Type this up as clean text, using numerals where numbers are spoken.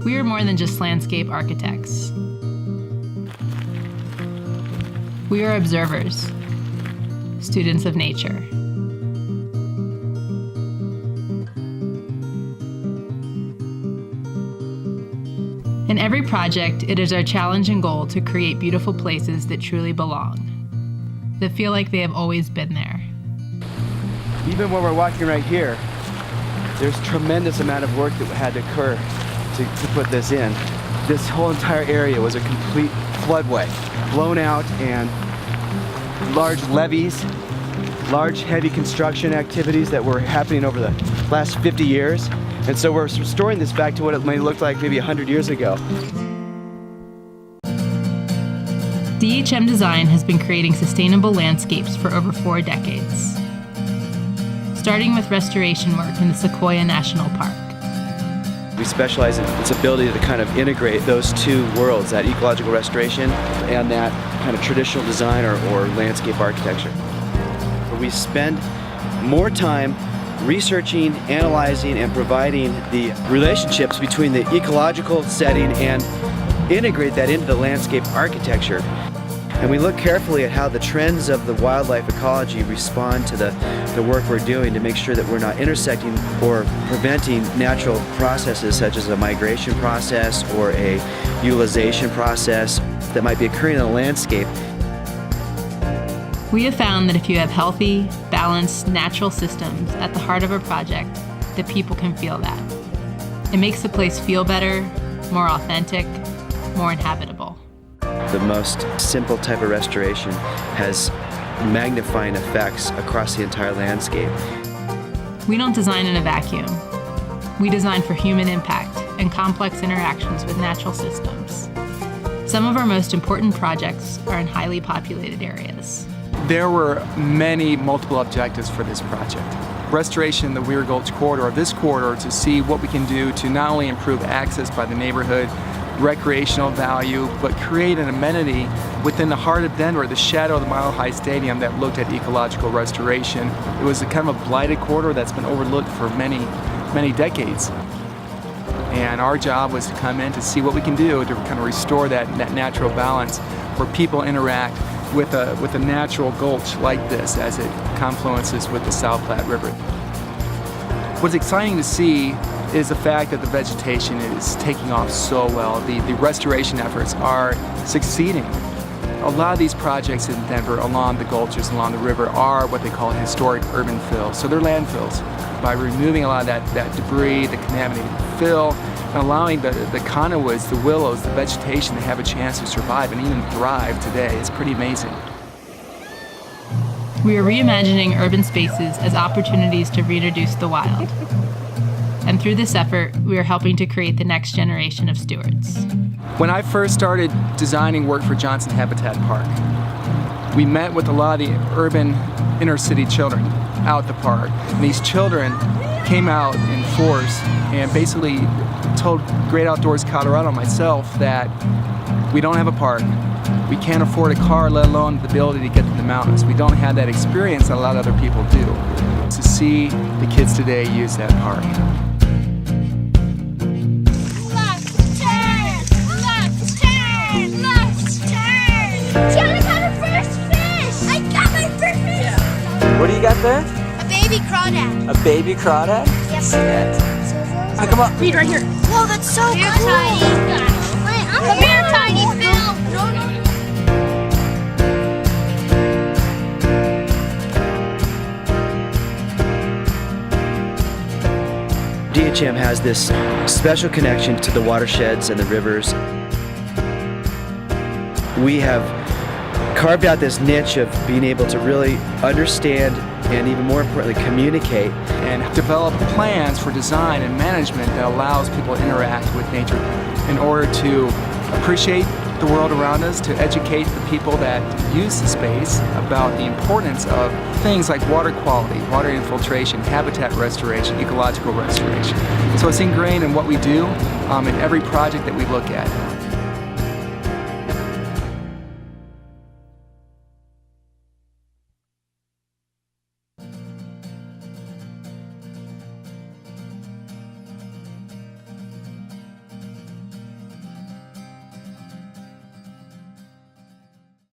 We are more than just landscape architects. We are observers, students of nature. In every project, it is our challenge and goal to create beautiful places that truly belong, that feel like they have always been there. Even when we're walking right here, there's tremendous amount of work that had to occur to put this in. This whole entire area was a complete floodway, blown out, and large levees, large heavy construction activities that were happening over the last 50 years. And so we're restoring this back to what it may look like maybe 100 years ago. DHM Design has been creating sustainable landscapes for over 4 decades, starting with restoration work in the Sequoia National Park. We specialize in its ability to kind of integrate those two worlds, that ecological restoration and that kind of traditional design or landscape architecture. We spend more time researching, analyzing, and providing the relationships between the ecological setting and integrate that into the landscape architecture. And we look carefully at how the trends of the wildlife ecology respond to the work we're doing to make sure that we're not intersecting or preventing natural processes such as a migration process or a utilization process that might be occurring in the landscape. We have found that if you have healthy, balanced, natural systems at the heart of a project, that people can feel that. It makes the place feel better, more authentic, more inhabitable. The most simple type of restoration has magnifying effects across the entire landscape. We don't design in a vacuum. We design for human impact and complex interactions with natural systems. Some of our most important projects are in highly populated areas. There were many multiple objectives for this project. Restoration in the Weir Gulch corridor, of this corridor, to see what we can do to not only improve access by the neighborhood, recreational value, but create an amenity within the heart of Denver, the shadow of the Mile High Stadium, that looked at ecological restoration. It was a kind of a blighted corridor that's been overlooked for many, many decades. And our job was to come in to see what we can do to kind of restore that natural balance where people interact with a natural gulch like this as it confluences with the South Platte River. What's exciting to see is the fact that the vegetation is taking off so well. The restoration efforts are succeeding. A lot of these projects in Denver along the gulches, along the river, are what they call historic urban fills. So they're landfills. By removing a lot of that debris, the contaminated fill, and allowing the conowoods, the willows, the vegetation to have a chance to survive and even thrive today, it's pretty amazing. We are reimagining urban spaces as opportunities to reintroduce the wild. And through this effort, we are helping to create the next generation of stewards. When I first started designing work for Johnson Habitat Park, we met with a lot of the urban inner city children out at the park. And these children came out in force and basically told Great Outdoors Colorado and myself that we don't have a park. We can't afford a car, let alone the ability to get to the mountains. We don't have that experience that a lot of other people do. To see the kids today use that park. Tiana got her first fish! I got my first fish! What do you got there? A baby crawdad. A baby crawdad? Yes. Ah, come on. Read right here. Whoa, that's so cool. Tiny. Come here, Tiny Phil. DHM has this special connection to the watersheds and the rivers. We have carved out this niche of being able to really understand and, even more importantly, communicate and develop plans for design and management that allows people to interact with nature in order to appreciate the world around us, to educate the people that use the space about the importance of things like water quality, water infiltration, habitat restoration, ecological restoration. So it's ingrained in what we do in every project that we look at.